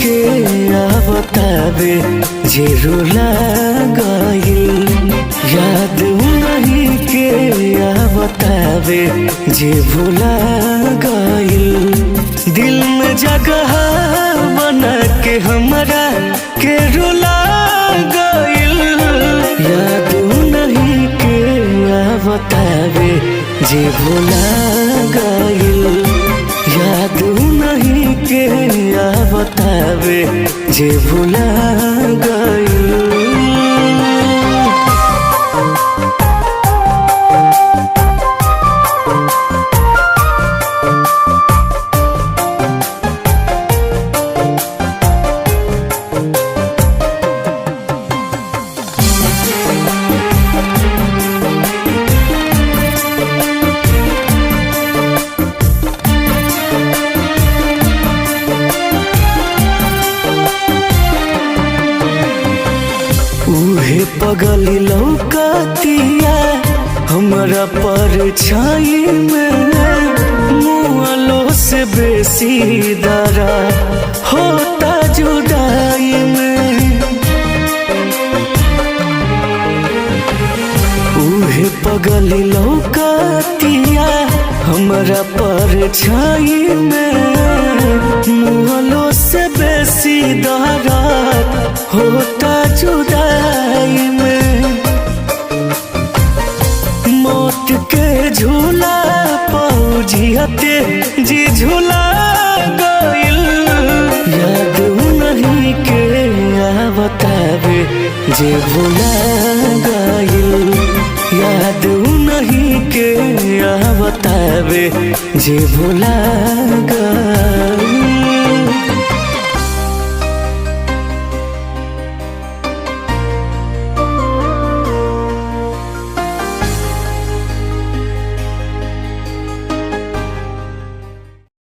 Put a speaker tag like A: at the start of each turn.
A: के बतावे जे रुला गइल, याद नहीं के बतावे जे भुला गइल। दिल में जगह बना के हमरा के रुला गइल, याद नहीं के बतावे जे भुला गइल, याद नहीं के बतावे जे भुला गइल। उहे पगली लौकतिया हमरा परछाई में, मुआलो से बेसी दरा होता जुदाई में। उहे पगली लौकतिया हमरा परछाई में, मुआलो से बेसी दरा होता जुदाई में। मौत के झूला पौजियते जी झूला गइल, याद नहीं के बतावे जे भुला गइल, याद नहीं के बतावे जे भुला गइल।